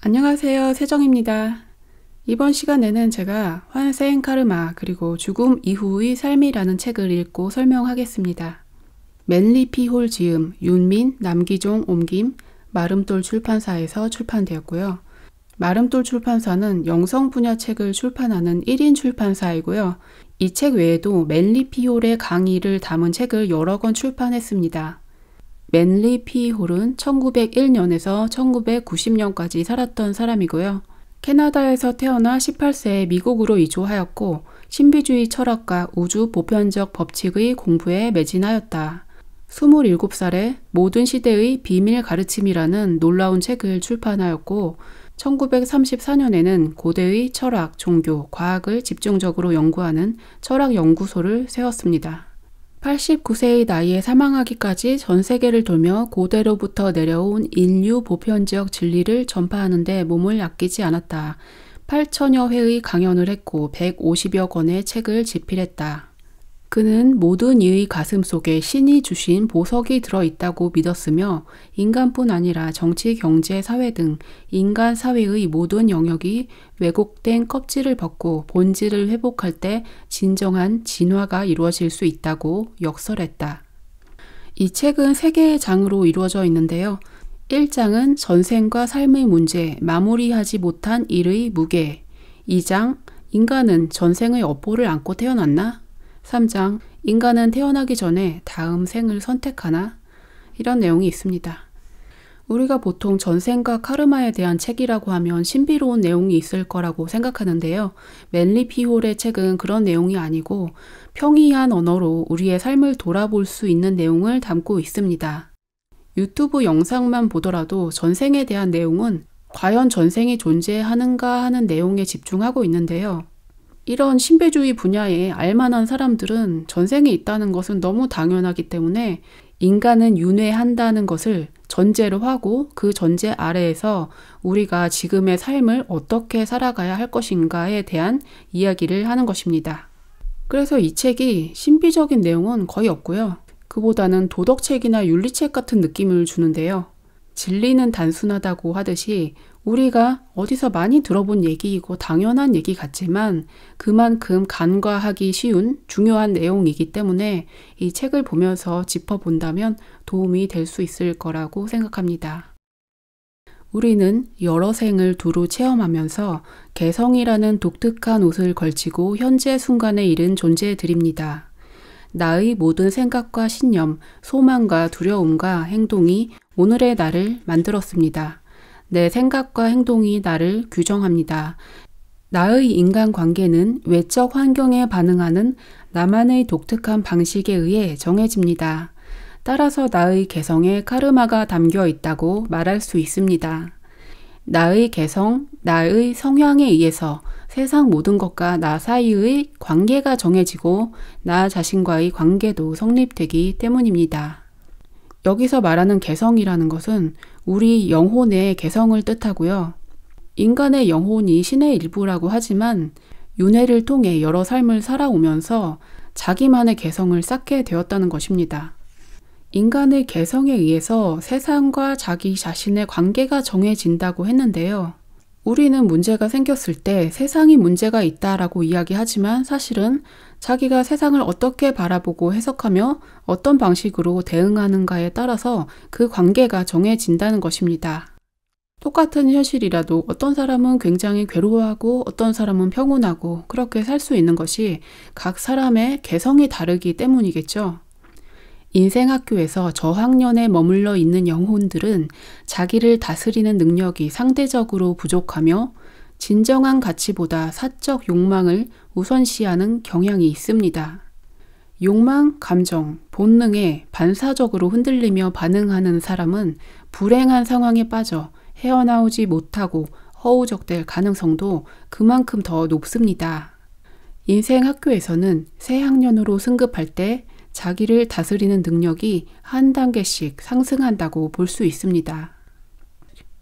안녕하세요, 세정입니다. 이번 시간에는 제가 환생, 카르마, 그리고 죽음 이후의 삶이라는 책을 읽고 설명하겠습니다. 맨리피홀 지음, 윤민, 남기종, 옮김, 마름돌 출판사에서 출판되었고요. 마름돌 출판사는 영성 분야 책을 출판하는 1인 출판사이고요. 이 책 외에도 맨리피홀의 강의를 담은 책을 여러 권 출판했습니다. 맨리피홀은 1901년에서 1990년까지 살았던 사람이고요. 캐나다에서 태어나 18세에 미국으로 이주하였고 신비주의 철학과 우주 보편적 법칙의 공부에 매진하였다. 27살에 모든 시대의 비밀 가르침이라는 놀라운 책을 출판하였고 1934년에는 고대의 철학, 종교, 과학을 집중적으로 연구하는 철학연구소를 세웠습니다. 89세의 나이에 사망하기까지 전 세계를 돌며 고대로부터 내려온 인류 보편적 진리를 전파하는 데 몸을 아끼지 않았다. 8천여 회의 강연을 했고 150여 권의 책을 집필했다. 그는 모든 이의 가슴 속에 신이 주신 보석이 들어있다고 믿었으며 인간뿐 아니라 정치, 경제, 사회 등 인간 사회의 모든 영역이 왜곡된 껍질을 벗고 본질을 회복할 때 진정한 진화가 이루어질 수 있다고 역설했다. 이 책은 3개의 장으로 이루어져 있는데요. 1장은 전생과 삶의 문제, 마무리하지 못한 일의 무게. 2장, 인간은 전생의 업보를 안고 태어났나? 3장, 인간은 태어나기 전에 다음 생을 선택하나? 이런 내용이 있습니다. 우리가 보통 전생과 카르마에 대한 책이라고 하면 신비로운 내용이 있을 거라고 생각하는데요. 맨리피홀의 책은 그런 내용이 아니고 평이한 언어로 우리의 삶을 돌아볼 수 있는 내용을 담고 있습니다. 유튜브 영상만 보더라도 전생에 대한 내용은 과연 전생이 존재하는가 하는 내용에 집중하고 있는데요. 이런 신비주의 분야에 알만한 사람들은 전생이 있다는 것은 너무 당연하기 때문에 인간은 윤회한다는 것을 전제로 하고 그 전제 아래에서 우리가 지금의 삶을 어떻게 살아가야 할 것인가에 대한 이야기를 하는 것입니다. 그래서 이 책이 신비적인 내용은 거의 없고요. 그보다는 도덕책이나 윤리책 같은 느낌을 주는데요. 진리는 단순하다고 하듯이 우리가 어디서 많이 들어본 얘기이고 당연한 얘기 같지만 그만큼 간과하기 쉬운 중요한 내용이기 때문에 이 책을 보면서 짚어본다면 도움이 될 수 있을 거라고 생각합니다. 우리는 여러 생을 두루 체험하면서 개성이라는 독특한 옷을 걸치고 현재 순간에 이른 존재들입니다. 나의 모든 생각과 신념, 소망과 두려움과 행동이 오늘의 나를 만들었습니다. 내 생각과 행동이 나를 규정합니다. 나의 인간관계는 외적 환경에 반응하는 나만의 독특한 방식에 의해 정해집니다. 따라서 나의 개성에 카르마가 담겨 있다고 말할 수 있습니다. 나의 개성, 나의 성향에 의해서 세상 모든 것과 나 사이의 관계가 정해지고 나 자신과의 관계도 성립되기 때문입니다. 여기서 말하는 개성이라는 것은 우리 영혼의 개성을 뜻하고요. 인간의 영혼이 신의 일부라고 하지만 윤회를 통해 여러 삶을 살아오면서 자기만의 개성을 쌓게 되었다는 것입니다. 인간의 개성에 의해서 세상과 자기 자신의 관계가 정해진다고 했는데요. 우리는 문제가 생겼을 때 세상이 문제가 있다라고 이야기하지만 사실은 자기가 세상을 어떻게 바라보고 해석하며 어떤 방식으로 대응하는가에 따라서 그 관계가 정해진다는 것입니다. 똑같은 현실이라도 어떤 사람은 굉장히 괴로워하고 어떤 사람은 평온하고 그렇게 살 수 있는 것이 각 사람의 개성이 다르기 때문이겠죠. 인생학교에서 저학년에 머물러 있는 영혼들은 자기를 다스리는 능력이 상대적으로 부족하며 진정한 가치보다 사적 욕망을 우선시하는 경향이 있습니다. 욕망, 감정, 본능에 반사적으로 흔들리며 반응하는 사람은 불행한 상황에 빠져 헤어나오지 못하고 허우적될 가능성도 그만큼 더 높습니다. 인생학교에서는 새 학년으로 승급할 때 자기를 다스리는 능력이 한 단계씩 상승한다고 볼 수 있습니다.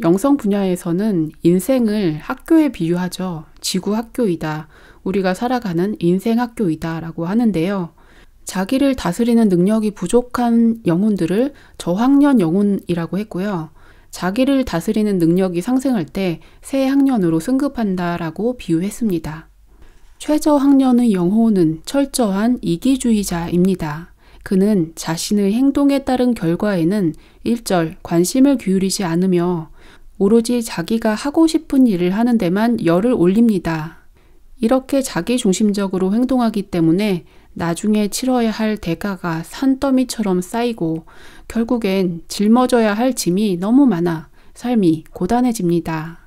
영성 분야에서는 인생을 학교에 비유하죠. 지구 학교이다. 우리가 살아가는 인생 학교이다 라고 하는데요. 자기를 다스리는 능력이 부족한 영혼들을 저학년 영혼이라고 했고요. 자기를 다스리는 능력이 상승할 때 새 학년으로 승급한다라고 비유했습니다. 최저 학년의 영혼은 철저한 이기주의자입니다. 그는 자신의 행동에 따른 결과에는 일절 관심을 기울이지 않으며 오로지 자기가 하고 싶은 일을 하는 데만 열을 올립니다. 이렇게 자기중심적으로 행동하기 때문에 나중에 치러야 할 대가가 산더미처럼 쌓이고 결국엔 짊어져야 할 짐이 너무 많아 삶이 고단해집니다.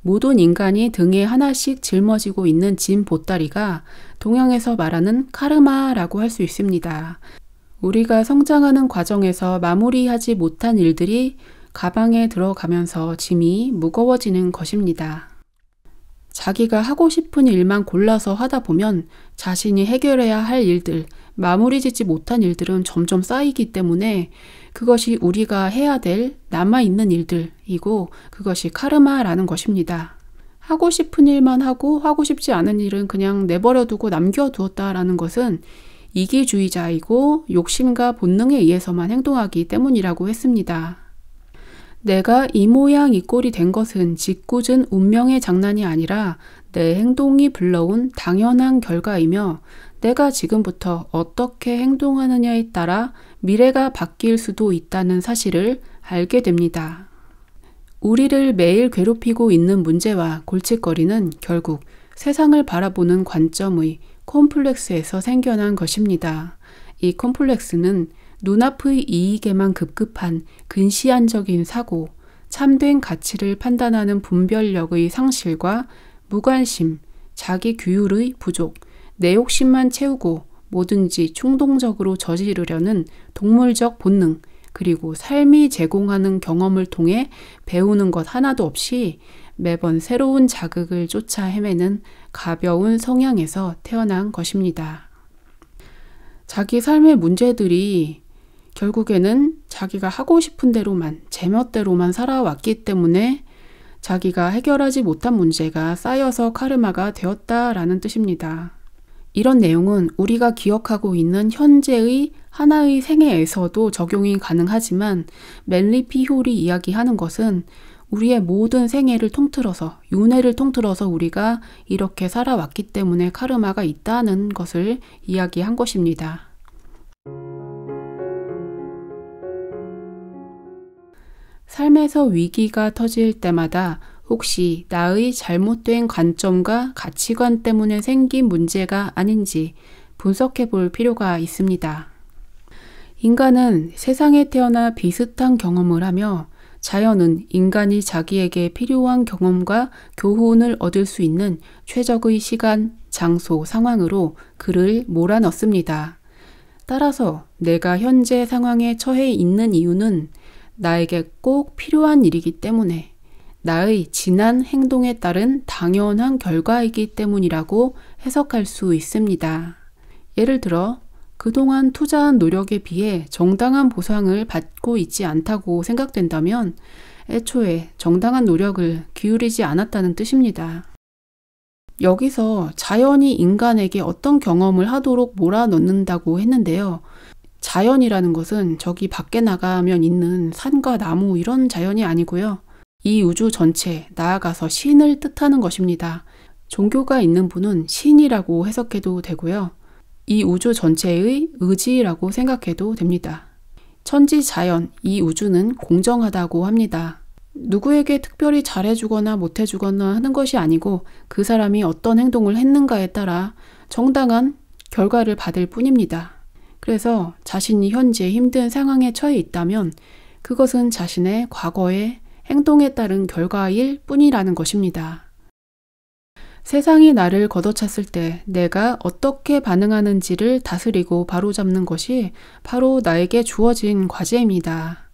모든 인간이 등에 하나씩 짊어지고 있는 짐 보따리가 동양에서 말하는 카르마라고 할 수 있습니다. 우리가 성장하는 과정에서 마무리하지 못한 일들이 가방에 들어가면서 짐이 무거워지는 것입니다. 자기가 하고 싶은 일만 골라서 하다 보면 자신이 해결해야 할 일들, 마무리 짓지 못한 일들은 점점 쌓이기 때문에 그것이 우리가 해야 될 남아있는 일들이고 그것이 카르마라는 것입니다. 하고 싶은 일만 하고 하고 싶지 않은 일은 그냥 내버려두고 남겨두었다라는 것은 이기주의자이고 욕심과 본능에 의해서만 행동하기 때문이라고 했습니다. 내가 이 모양 이 꼴이 된 것은 짓궂은 운명의 장난이 아니라 내 행동이 불러온 당연한 결과이며 내가 지금부터 어떻게 행동하느냐에 따라 미래가 바뀔 수도 있다는 사실을 알게 됩니다. 우리를 매일 괴롭히고 있는 문제와 골칫거리는 결국 세상을 바라보는 관점의 콤플렉스에서 생겨난 것입니다. 이 콤플렉스는 눈앞의 이익에만 급급한 근시안적인 사고, 참된 가치를 판단하는 분별력의 상실과 무관심, 자기 규율의 부족, 내 욕심만 채우고 뭐든지 충동적으로 저지르려는 동물적 본능, 그리고 삶이 제공하는 경험을 통해 배우는 것 하나도 없이 매번 새로운 자극을 쫓아 헤매는 가벼운 성향에서 태어난 것입니다. 자기 삶의 문제들이 결국에는 자기가 하고 싶은 대로만, 제멋대로만 살아왔기 때문에 자기가 해결하지 못한 문제가 쌓여서 카르마가 되었다라는 뜻입니다. 이런 내용은 우리가 기억하고 있는 현재의 하나의 생애에서도 적용이 가능하지만 멜리피 홀이 이야기하는 것은 우리의 모든 생애를 통틀어서, 윤회를 통틀어서 우리가 이렇게 살아왔기 때문에 카르마가 있다는 것을 이야기한 것입니다. 삶에서 위기가 터질 때마다 혹시 나의 잘못된 관점과 가치관 때문에 생긴 문제가 아닌지 분석해 볼 필요가 있습니다. 인간은 세상에 태어나 비슷한 경험을 하며 자연은 인간이 자기에게 필요한 경험과 교훈을 얻을 수 있는 최적의 시간, 장소, 상황으로 그를 몰아넣습니다. 따라서 내가 현재 상황에 처해 있는 이유는 나에게 꼭 필요한 일이기 때문에 나의 지난 행동에 따른 당연한 결과이기 때문이라고 해석할 수 있습니다. 예를 들어 그동안 투자한 노력에 비해 정당한 보상을 받고 있지 않다고 생각된다면 애초에 정당한 노력을 기울이지 않았다는 뜻입니다. 여기서 자연이 인간에게 어떤 경험을 하도록 몰아넣는다고 했는데요. 자연이라는 것은 저기 밖에 나가면 있는 산과 나무 이런 자연이 아니고요. 이 우주 전체, 나아가서 신을 뜻하는 것입니다. 종교가 있는 분은 신이라고 해석해도 되고요. 이 우주 전체의 의지라고 생각해도 됩니다. 천지자연, 이 우주는 공정하다고 합니다. 누구에게 특별히 잘해주거나 못해주거나 하는 것이 아니고 그 사람이 어떤 행동을 했는가에 따라 정당한 결과를 받을 뿐입니다. 그래서 자신이 현재 힘든 상황에 처해 있다면 그것은 자신의 과거의 행동에 따른 결과일 뿐이라는 것입니다. 세상이 나를 걷어찼을 때 내가 어떻게 반응하는지를 다스리고 바로잡는 것이 바로 나에게 주어진 과제입니다.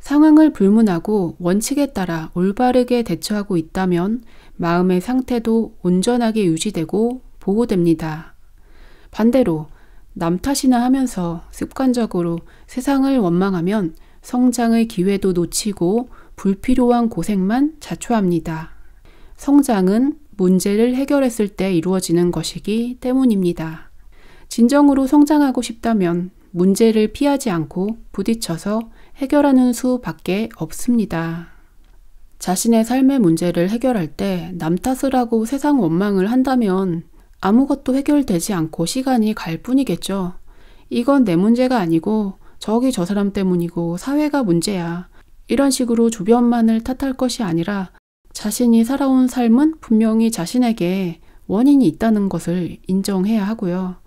상황을 불문하고 원칙에 따라 올바르게 대처하고 있다면 마음의 상태도 온전하게 유지되고 보호됩니다. 반대로 남 탓이나 하면서 습관적으로 세상을 원망하면 성장의 기회도 놓치고 불필요한 고생만 자초합니다. 성장은 문제를 해결했을 때 이루어지는 것이기 때문입니다. 진정으로 성장하고 싶다면 문제를 피하지 않고 부딪혀서 해결하는 수밖에 없습니다. 자신의 삶의 문제를 해결할 때 남 탓을 하고 세상 원망을 한다면 아무것도 해결되지 않고 시간이 갈 뿐이겠죠. 이건 내 문제가 아니고 저기 저 사람 때문이고 사회가 문제야. 이런 식으로 주변만을 탓할 것이 아니라 자신이 살아온 삶은 분명히 자신에게 원인이 있다는 것을 인정해야 하고요.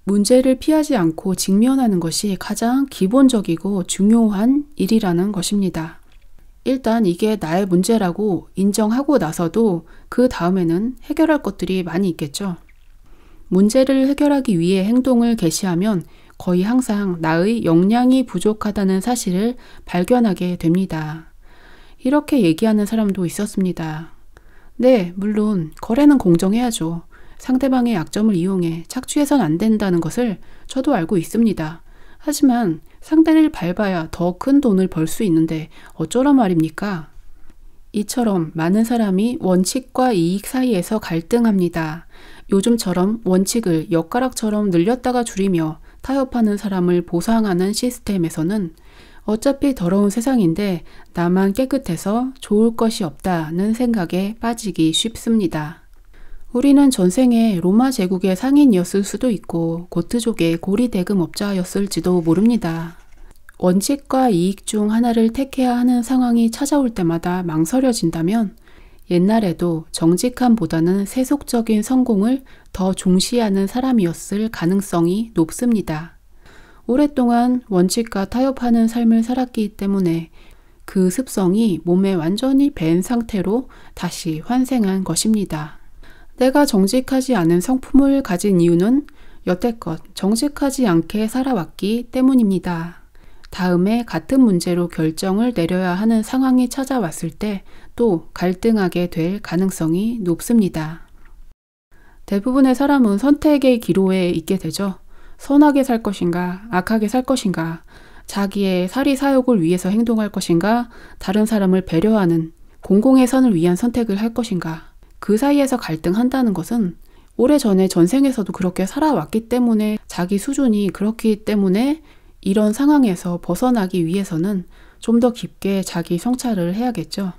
문제를 피하지 않고 직면하는 것이 가장 기본적이고 중요한 일이라는 것입니다. 일단 이게 나의 문제라고 인정하고 나서도 그 다음에는 해결할 것들이 많이 있겠죠. 문제를 해결하기 위해 행동을 개시하면 거의 항상 나의 역량이 부족하다는 사실을 발견하게 됩니다. 이렇게 얘기하는 사람도 있었습니다. 네, 물론 거래는 공정해야죠. 상대방의 약점을 이용해 착취해선 안 된다는 것을 저도 알고 있습니다. 하지만 상대를 밟아야 더 큰 돈을 벌 수 있는데 어쩌란 말입니까? 이처럼 많은 사람이 원칙과 이익 사이에서 갈등합니다. 요즘처럼 원칙을 엿가락처럼 늘렸다가 줄이며 타협하는 사람을 보상하는 시스템에서는 어차피 더러운 세상인데 나만 깨끗해서 좋을 것이 없다는 생각에 빠지기 쉽습니다. 우리는 전생에 로마 제국의 상인이었을 수도 있고 고트족의 고리대금업자였을지도 모릅니다. 원칙과 이익 중 하나를 택해야 하는 상황이 찾아올 때마다 망설여진다면 옛날에도 정직함보다는 세속적인 성공을 더 중시하는 사람이었을 가능성이 높습니다. 오랫동안 원칙과 타협하는 삶을 살았기 때문에 그 습성이 몸에 완전히 밴 상태로 다시 환생한 것입니다. 내가 정직하지 않은 성품을 가진 이유는 여태껏 정직하지 않게 살아왔기 때문입니다. 다음에 같은 문제로 결정을 내려야 하는 상황이 찾아왔을 때 또 갈등하게 될 가능성이 높습니다. 대부분의 사람은 선택의 기로에 있게 되죠. 선하게 살 것인가, 악하게 살 것인가, 자기의 사리사욕을 위해서 행동할 것인가, 다른 사람을 배려하는 공공의 선을 위한 선택을 할 것인가. 그 사이에서 갈등한다는 것은 오래전에 전생에서도 그렇게 살아왔기 때문에 자기 수준이 그렇기 때문에 이런 상황에서 벗어나기 위해서는 좀 더 깊게 자기 성찰을 해야겠죠.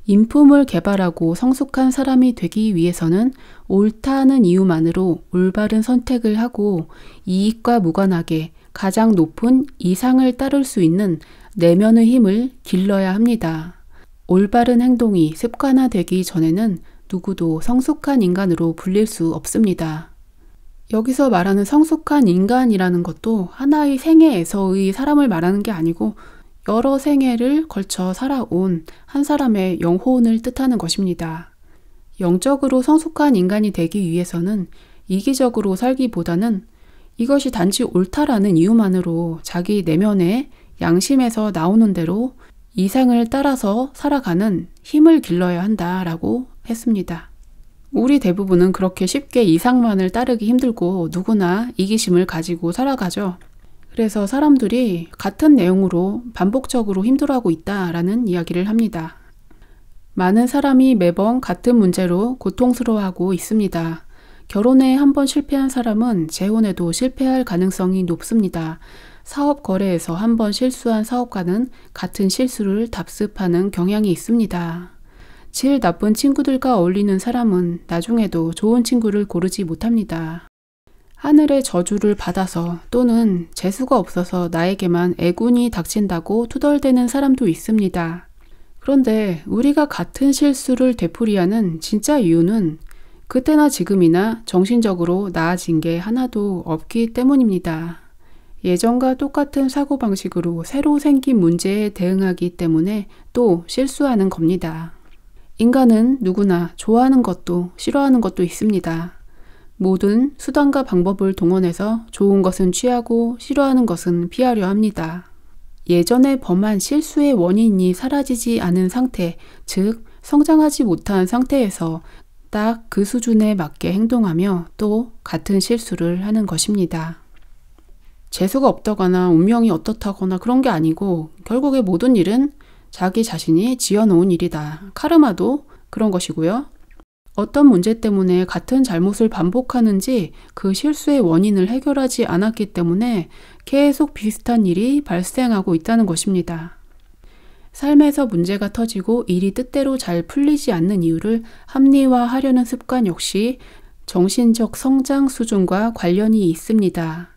인품을 개발하고 성숙한 사람이 되기 위해서는 옳다는 이유만으로 올바른 선택을 하고 이익과 무관하게 가장 높은 이상을 따를 수 있는 내면의 힘을 길러야 합니다. 올바른 행동이 습관화되기 전에는 누구도 성숙한 인간으로 불릴 수 없습니다. 여기서 말하는 성숙한 인간이라는 것도 하나의 생애에서의 사람을 말하는 게 아니고 여러 생애를 걸쳐 살아온 한 사람의 영혼을 뜻하는 것입니다. 영적으로 성숙한 인간이 되기 위해서는 이기적으로 살기보다는 이것이 단지 옳다라는 이유만으로 자기 내면의 양심에서 나오는 대로 이상을 따라서 살아가는 힘을 길러야 한다라고 했습니다. 우리 대부분은 그렇게 쉽게 이상만을 따르기 힘들고 누구나 이기심을 가지고 살아가죠. 그래서 사람들이 같은 내용으로 반복적으로 힘들어하고 있다라는 이야기를 합니다. 많은 사람이 매번 같은 문제로 고통스러워하고 있습니다. 결혼에 한 번 실패한 사람은 재혼에도 실패할 가능성이 높습니다. 사업 거래에서 한 번 실수한 사업가는 같은 실수를 답습하는 경향이 있습니다. 질 나쁜 친구들과 어울리는 사람은 나중에도 좋은 친구를 고르지 못합니다. 하늘의 저주를 받아서 또는 재수가 없어서 나에게만 애군이 닥친다고 투덜대는 사람도 있습니다. 그런데 우리가 같은 실수를 되풀이하는 진짜 이유는 그때나 지금이나 정신적으로 나아진 게 하나도 없기 때문입니다. 예전과 똑같은 사고방식으로 새로 생긴 문제에 대응하기 때문에 또 실수하는 겁니다. 인간은 누구나 좋아하는 것도 싫어하는 것도 있습니다. 모든 수단과 방법을 동원해서 좋은 것은 취하고 싫어하는 것은 피하려 합니다. 예전에 범한 실수의 원인이 사라지지 않은 상태, 즉 성장하지 못한 상태에서 딱 그 수준에 맞게 행동하며 또 같은 실수를 하는 것입니다. 재수가 없다거나 운명이 어떻다거나 그런 게 아니고 결국에 모든 일은 자기 자신이 지어놓은 일이다. 카르마도 그런 것이고요. 어떤 문제 때문에 같은 잘못을 반복하는지 그 실수의 원인을 해결하지 않았기 때문에 계속 비슷한 일이 발생하고 있다는 것입니다. 삶에서 문제가 터지고 일이 뜻대로 잘 풀리지 않는 이유를 합리화하려는 습관 역시 정신적 성장 수준과 관련이 있습니다.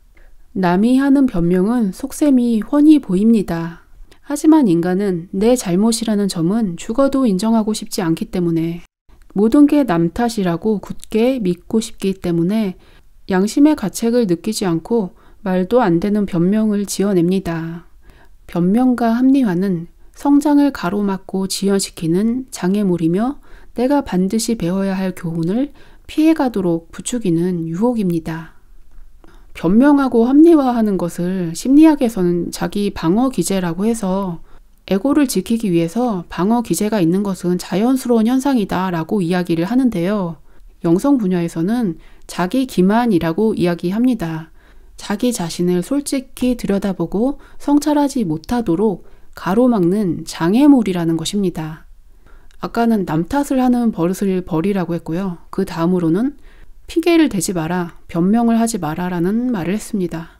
남이 하는 변명은 속셈이 훤히 보입니다. 하지만 인간은 내 잘못이라는 점은 죽어도 인정하고 싶지 않기 때문에 모든 게 남 탓이라고 굳게 믿고 싶기 때문에 양심의 가책을 느끼지 않고 말도 안 되는 변명을 지어냅니다. 변명과 합리화는 성장을 가로막고 지연시키는 장애물이며 내가 반드시 배워야 할 교훈을 피해가도록 부추기는 유혹입니다. 변명하고 합리화하는 것을 심리학에서는 자기 방어 기제라고 해서 에고를 지키기 위해서 방어 기제가 있는 것은 자연스러운 현상이다 라고 이야기를 하는데요. 영성 분야에서는 자기 기만이라고 이야기합니다. 자기 자신을 솔직히 들여다보고 성찰하지 못하도록 가로막는 장애물이라는 것입니다. 아까는 남 탓을 하는 버릇을 버리라고 했고요. 그 다음으로는 핑계를 대지 마라, 변명을 하지 마라 라는 말을 했습니다.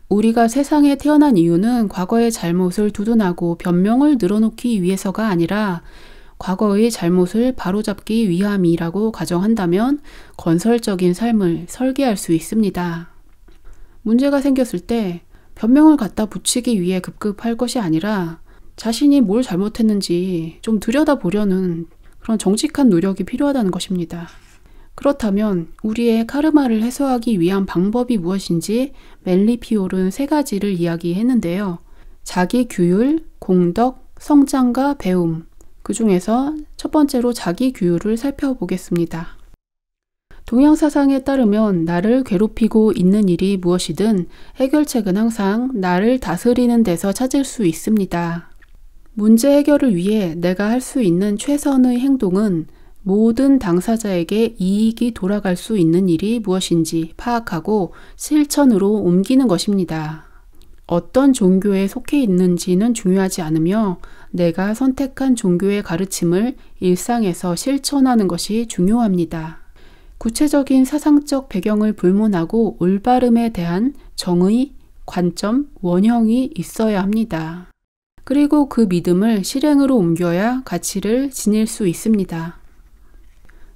우리가 세상에 태어난 이유는 과거의 잘못을 두둔하고 변명을 늘어놓기 위해서가 아니라 과거의 잘못을 바로잡기 위함이라고 가정한다면 건설적인 삶을 설계할 수 있습니다. 문제가 생겼을 때 변명을 갖다 붙이기 위해 급급할 것이 아니라 자신이 뭘 잘못했는지 좀 들여다보려는 그런 정직한 노력이 필요하다는 것입니다. 그렇다면 우리의 카르마를 해소하기 위한 방법이 무엇인지 멜리피올은 3가지를 이야기했는데요. 자기 규율, 공덕, 성장과 배움. 그 중에서 첫 번째로 자기 규율을 살펴보겠습니다. 동양사상에 따르면 나를 괴롭히고 있는 일이 무엇이든 해결책은 항상 나를 다스리는 데서 찾을 수 있습니다. 문제 해결을 위해 내가 할 수 있는 최선의 행동은 모든 당사자에게 이익이 돌아갈 수 있는 일이 무엇인지 파악하고 실천으로 옮기는 것입니다. 어떤 종교에 속해 있는지는 중요하지 않으며 내가 선택한 종교의 가르침을 일상에서 실천하는 것이 중요합니다. 구체적인 사상적 배경을 불문하고 올바름에 대한 정의, 관점, 원형이 있어야 합니다. 그리고 그 믿음을 실행으로 옮겨야 가치를 지닐 수 있습니다.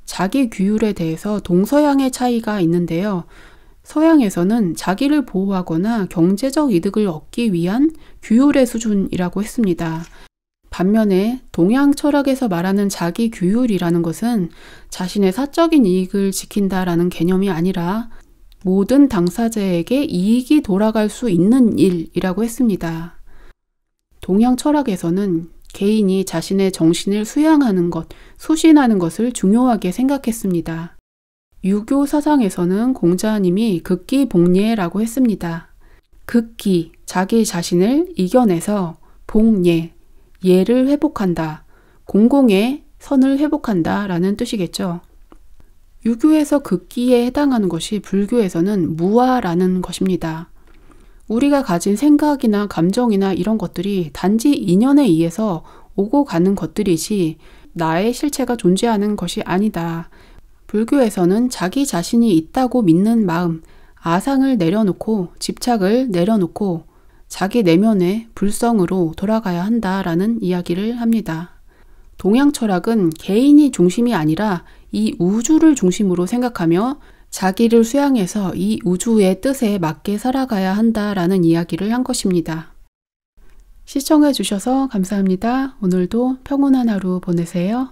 자기 규율에 대해서 동서양의 차이가 있는데요. 서양에서는 자기를 보호하거나 경제적 이득을 얻기 위한 규율의 수준이라고 했습니다. 반면에 동양 철학에서 말하는 자기 규율이라는 것은 자신의 사적인 이익을 지킨다라는 개념이 아니라 모든 당사자에게 이익이 돌아갈 수 있는 일이라고 했습니다. 동양 철학에서는 개인이 자신의 정신을 수양하는 것, 수신하는 것을 중요하게 생각했습니다. 유교 사상에서는 공자님이 극기복예라고 했습니다. 극기, 자기 자신을 이겨내서 복예, 예를 회복한다, 공공의 선을 회복한다 라는 뜻이겠죠. 유교에서 극기에 해당하는 것이 불교에서는 무아라는 것입니다. 우리가 가진 생각이나 감정이나 이런 것들이 단지 인연에 의해서 오고 가는 것들이지 나의 실체가 존재하는 것이 아니다. 불교에서는 자기 자신이 있다고 믿는 마음, 아상을 내려놓고 집착을 내려놓고 자기 내면의 불성으로 돌아가야 한다라는 이야기를 합니다. 동양 철학은 개인이 중심이 아니라 이 우주를 중심으로 생각하며 자기를 수양해서 이 우주의 뜻에 맞게 살아가야 한다라는 이야기를 한 것입니다. 시청해 주셔서 감사합니다. 오늘도 평온한 하루 보내세요.